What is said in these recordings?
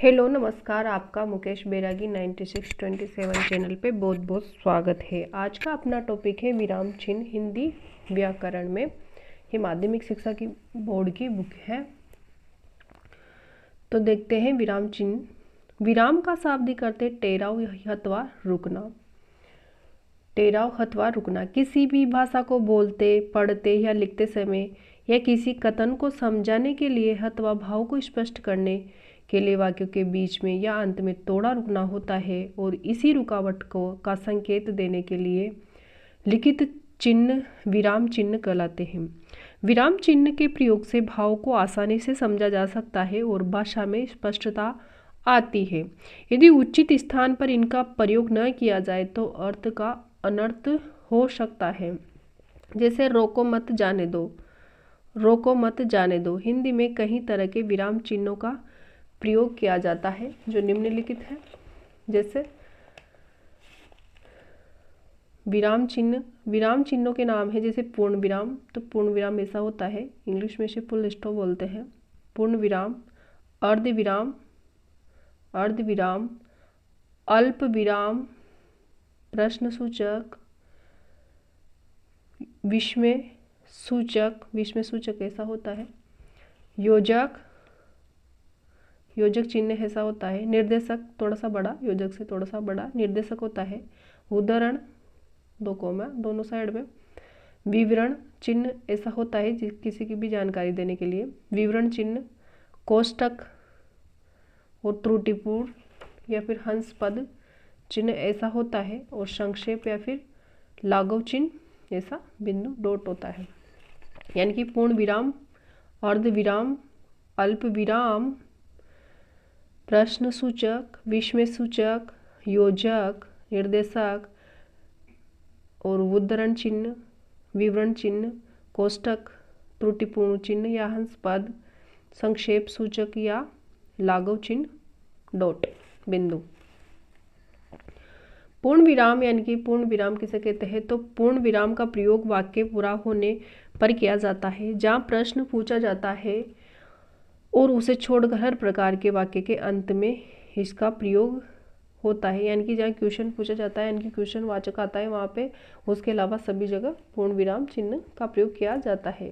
Hello नमस्कार, आपका मुकेश बैरागी 9627 channel पे बहुत बहुत स्वागत है। आज का अपना टॉपिक है विराम चिन्ह हिंदी व्याकरण में। ये माध्यमिक शिक्षा की बोर्ड की बुक है। तो देखते हैं विराम चिन्ह। विराम का शाब्दिक अर्थ है ठहराव अथवा रुकना। ठहराव अथवा रुकना किसी भी भाषा को बोलते, पढ़ते या लिखते समय या किसी कथन को समझाने के लिए अथवा भाव को स्पष्ट करने के लिए वाक्यों के बीच में या अंत में थोड़ा रुकना होता है और इसी रुकावट को का संकेत देने के लिए लिखित चिन्ह विराम चिन्ह कहलाते हैं। विराम चिन्ह के प्रयोग से भाव को आसानी से समझा जा सकता है और भाषा में स्पष्टता आती है। यदि उचित स्थान पर इनका प्रयोग न किया जाए तो अर्थ का अनर्थ हो सकता है। जैसे रोको मत जाने दो, रोको मत जाने दो। हिंदी में कई तरह के विराम चिन्हों का प्रयोग किया जाता है जो निम्नलिखित है। जैसे विराम चिन्हों के नाम है जैसे पूर्ण विराम। तो पूर्ण विराम ऐसा होता है, इंग्लिश में से फुल स्टॉप बोलते हैं। पूर्ण विराम, अर्ध विराम, अर्ध विराम, अल्प विराम, प्रश्न सूचक, विस्मय सूचक, विस्मय सूचक ऐसा होता है। योजक, योजक चिन्ह ऐसा होता है। निर्देशक थोड़ा सा बड़ा, योजक से थोड़ा सा बड़ा निर्देशक होता है। उदाहरण, दो कोमा दोनों साइड में। विवरण चिन्ह ऐसा होता है किसी की भी जानकारी देने के लिए। विवरण चिन्ह, कोष्टक और त्रुटिपूर्ण या फिर हंस पद चिन्ह ऐसा होता है। और संक्षेप या फिर लाघव चिन्ह ऐसा बिंदु डॉट होता है। यानी कि पूर्ण विराम, अर्ध विराम, अल्प विराम, प्रश्न सूचक, विस्मय सूचक, योजक, निर्देशक और उद्धरण चिन्ह, विवरण चिन्ह, कोष्टक, त्रुटिपूर्ण चिन्ह या हंस पद, संक्षेप सूचक या लाघव चिन्ह डॉट बिंदु। पूर्ण विराम यानी कि पूर्ण विराम किसे कहते हैं? तो पूर्ण विराम का प्रयोग वाक्य पूरा होने पर किया जाता है। जहाँ प्रश्न पूछा जाता है और उसे छोड़कर हर प्रकार के वाक्य के अंत में इसका प्रयोग होता है। यानी कि जहाँ क्वेश्चन पूछा जाता है, यानी कि क्वेश्चन वाचक आता है, वहाँ पे उसके अलावा सभी जगह पूर्ण विराम चिन्ह का प्रयोग किया जाता है।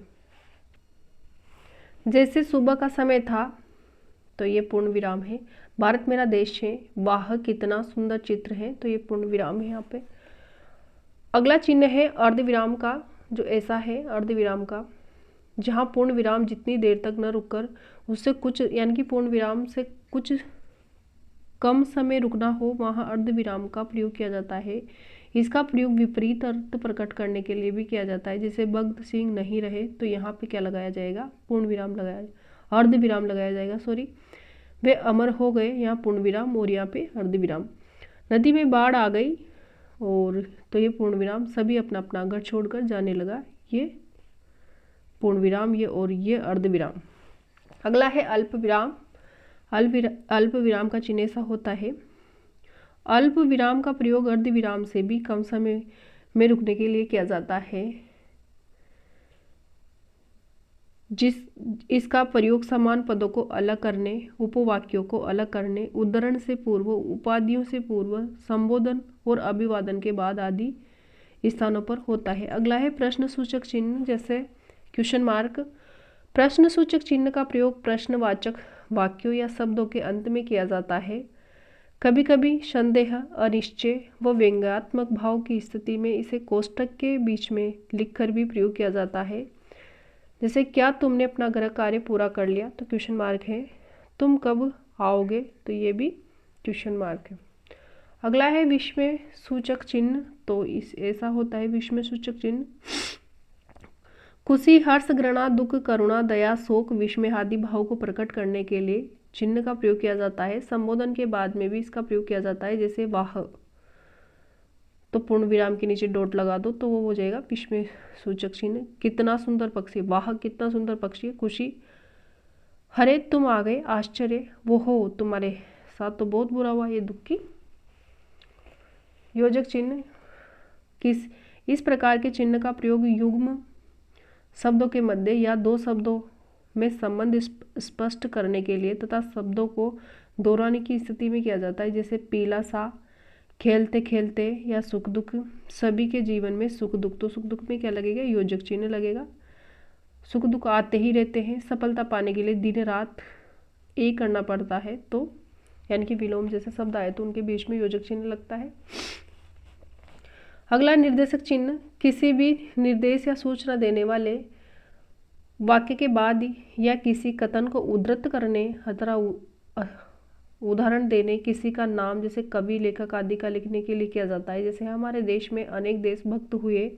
जैसे सुबह का समय था, तो ये पूर्ण विराम है। भारत मेरा देश है, वाह कितना सुंदर चित्र है, तो ये पूर्ण विराम है यहाँ पे। अगला चिन्ह है अर्ध विराम का, जो ऐसा है अर्ध विराम का, जहाँ पूर्ण विराम जितनी देर तक न रुककर उससे कुछ, यानी कि पूर्ण विराम से कुछ कम समय रुकना हो, वहाँ अर्ध विराम का प्रयोग किया जाता है। इसका प्रयोग विपरीत अर्थ प्रकट करने के लिए भी किया जाता है। जैसे भगत सिंह नहीं रहे, तो यहाँ पे क्या लगाया जाएगा? पूर्ण विराम लगाया, अर्ध विराम लगाया जाएगा, सॉरी। वे अमर हो गए, यहाँ पूर्ण विराम और यहाँ पे अर्ध विराम। नदी में बाढ़ आ गई, और तो ये पूर्ण विराम। सभी अपना अपना घर छोड़कर जाने लगा, ये पूर्ण विराम, ये और ये अर्ध विराम। अगला है अल्प विराम। अल्प विराम का चिन्ह ऐसा होता है। अल्प विराम का प्रयोग अर्ध विराम से भी कम समय में रुकने के लिए किया जाता है। इसका प्रयोग समान पदों को अलग करने, उपवाक्यों को अलग करने, उद्धरण से पूर्व, उपाधियों से पूर्व, संबोधन और अभिवादन के बाद आदि स्थानों पर होता है। अगला है प्रश्न सूचक चिन्ह, जैसे क्वेश्चन मार्क। प्रश्न सूचक चिन्ह का प्रयोग प्रश्नवाचक वाक्यों या शब्दों के अंत में किया जाता है। कभी कभी संदेह, अनिश्चय व व्यंग्यात्मक भाव की स्थिति में इसे कोष्टक के बीच में लिखकर भी प्रयोग किया जाता है। जैसे क्या तुमने अपना गृह कार्य पूरा कर लिया, तो क्वेश्चन मार्क है। तुम कब आओगे, तो ये भी क्वेश्चन मार्क है। अगला है विस्मय सूचक चिन्ह। तो इस ऐसा होता है विस्मय सूचक चिन्ह। खुशी, हर्ष, घृणा, दुख, करुणा, दया, शोक, विस्मय आदि भाव को प्रकट करने के लिए चिन्ह का प्रयोग किया जाता है। संबोधन के बाद में भी इसका प्रयोग किया जाता है। जैसे वाह, तो पूर्ण विराम के नीचे डॉट लगा दो, तो वो हो जाएगा विस्मय सूचक चिन्ह। कितना सुंदर पक्षी, वाह कितना सुंदर पक्षी है। खुशी, हरे तुम आ गए। आश्चर्य, वो हो तुम्हारे साथ तो बहुत बुरा हुआ, ये दुख की। योजक चिन्ह, इस प्रकार के चिन्ह का प्रयोग युग्म शब्दों के मध्य या दो शब्दों में संबंध स्पष्ट करने के लिए तथा शब्दों को दोहराने की स्थिति में किया जाता है। जैसे पीला सा, खेलते खेलते या सुख दुख। सभी के जीवन में सुख दुख, तो सुख दुख में क्या लगेगा, योजक चिन्ह लगेगा। सुख दुख आते ही रहते हैं। सफलता पाने के लिए दिन रात एक करना पड़ता है, तो यानी कि विलोम जैसे शब्द आए तो उनके बीच में योजक चिन्ह लगता है। अगला निर्देशक चिन्ह, किसी भी निर्देश या सूचना देने वाले वाक्य के बाद या किसी कथन को उद्धृत करने अथवा उदाहरण देने किसी का नाम जैसे कवि, लेखक आदि का लिखने के लिए किया जाता है। जैसे हमारे देश में अनेक देशभक्त हुए,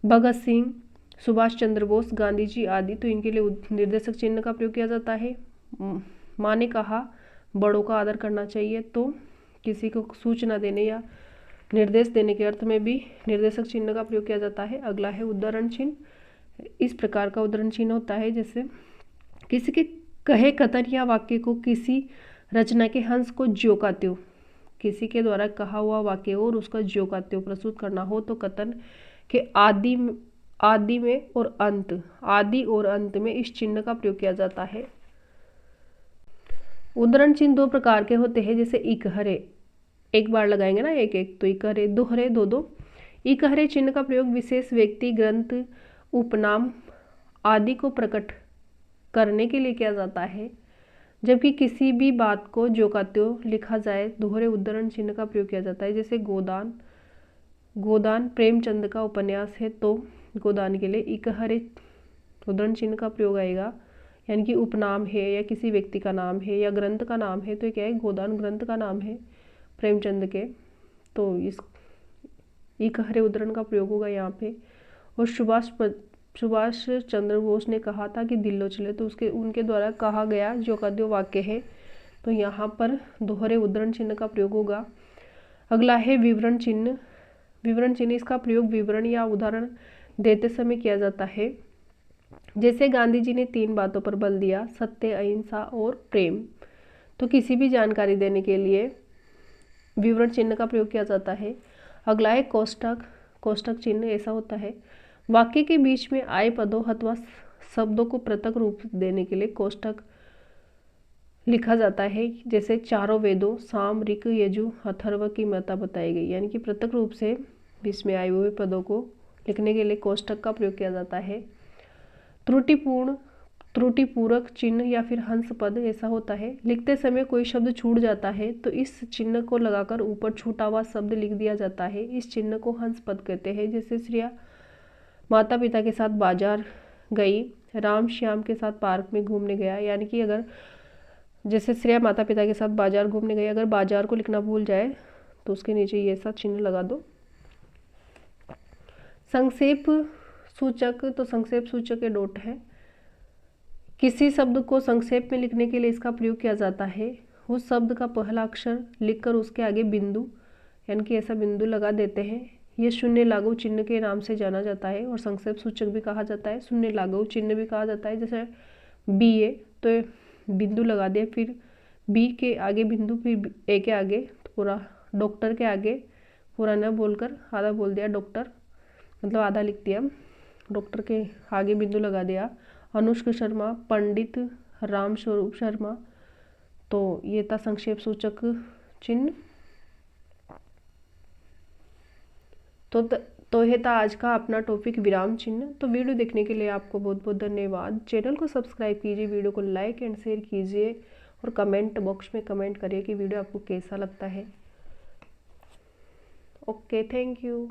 भगत सिंह, सुभाष चंद्र बोस, गांधी जी आदि, तो इनके लिए निर्देशक चिन्ह का प्रयोग किया जाता है। माँ ने कहा बड़ों का आदर करना चाहिए, तो किसी को सूचना देने या निर्देश देने के अर्थ में भी निर्देशक चिन्ह का प्रयोग किया जाता है। अगला है उद्धरण चिन्ह। इस प्रकार का उद्धरण चिन्ह होता है जैसे किसी के कहे कथन या वाक्य को किसी रचना के अंश को ज्यों का त्यों, किसी के द्वारा कहा हुआ वाक्य और उसका ज्यों का त्यों प्रस्तुत करना हो तो कथन के आदि में और अंत में इस चिन्ह का प्रयोग किया जाता है। उद्धरण चिन्ह दो प्रकार के होते हैं, जैसे इकहरे, एक बार लगाएंगे ना एक एक, तो इकहरे, दोहरे, दो दो। इकहरे चिन्ह का प्रयोग विशेष व्यक्ति, ग्रंथ, उपनाम आदि को प्रकट करने के लिए किया जाता है, जबकि किसी भी बात को ज्यों का त्यों लिखा जाए दोहरे उद्धरण चिन्ह का प्रयोग किया जाता है। जैसे गोदान प्रेमचंद का उपन्यास है, तो गोदान के लिए इकहरे उद्धरण चिन्ह का प्रयोग आएगा, यानी कि उपनाम है या किसी व्यक्ति का नाम है या ग्रंथ का नाम है, तो क्या है, गोदान ग्रंथ का नाम है प्रेमचंद के, तो इस इकहरे उद्धरण का प्रयोग होगा यहाँ पे। और सुभाष चंद्र बोस ने कहा था कि दिल्लो चले, तो उनके द्वारा कहा गया जो का जो वाक्य है, तो यहाँ पर दोहरे उद्धरण चिन्ह का प्रयोग होगा। अगला है विवरण चिन्ह। विवरण चिन्ह, इसका प्रयोग विवरण या उदाहरण देते समय किया जाता है। जैसे गांधी जी ने 3 बातों पर बल दिया, सत्य, अहिंसा और प्रेम, तो किसी भी जानकारी देने के लिए विवरण चिन्ह का प्रयोग किया जाता है। अगला है कोष्टक चिन्ह। ऐसा होता है वाक्य के बीच में आए पदों अथवा शब्दों को पृथक रूप देने के लिए कोष्टक लिखा जाता है। जैसे चारों वेदों साम, ऋक, यजु, अथर्व की महत्ता बताई गई, यानी कि पृथक रूप से बीच में आए हुए पदों को लिखने के लिए कोष्टक का प्रयोग किया जाता है। त्रुटिपूरक चिन्ह या फिर हंस पद, ऐसा होता है लिखते समय कोई शब्द छूट जाता है तो इस चिन्ह को लगाकर ऊपर छूटा हुआ शब्द लिख दिया जाता है। इस चिन्ह को हंस पद कहते हैं। जैसे श्रेया माता पिता के साथ बाजार गई, राम श्याम के साथ पार्क में घूमने गया, यानी कि अगर जैसे श्रेया माता पिता के साथ बाजार घूमने गई, अगर बाजार को लिखना भूल जाए तो उसके नीचे ये सा चिन्ह लगा दो। संक्षेप सूचक, तो संक्षेप सूचक ये डॉट है। किसी शब्द को संक्षेप में लिखने के लिए इसका प्रयोग किया जाता है। उस शब्द का पहला अक्षर लिखकर उसके आगे बिंदु, यानी कि ऐसा बिंदु लगा देते हैं। ये शून्य लागू चिन्ह के नाम से जाना जाता है और संक्षेप सूचक भी कहा जाता है, शून्य लागू चिन्ह भी कहा जाता है। जैसे बी ए, तो बिंदु लगा दिया, फिर बी के आगे बिंदु, फिर ए के आगे, तो पूरा डॉक्टर के आगे पूरा न बोलकर आधा बोल दिया, डॉक्टर मतलब आधा लिख दिया, डॉक्टर के आगे बिंदु लगा दिया। अनुष्क शर्मा, पंडित राम स्वरूप शर्मा, तो ये था संक्षेप सूचक चिन्ह। तो ये था आज का अपना टॉपिक विराम चिन्ह। तो वीडियो देखने के लिए आपको बहुत बहुत धन्यवाद। चैनल को सब्सक्राइब कीजिए, वीडियो को लाइक एंड शेयर कीजिए और कमेंट बॉक्स में कमेंट करिए कि वीडियो आपको कैसा लगता है। Okay, thank you.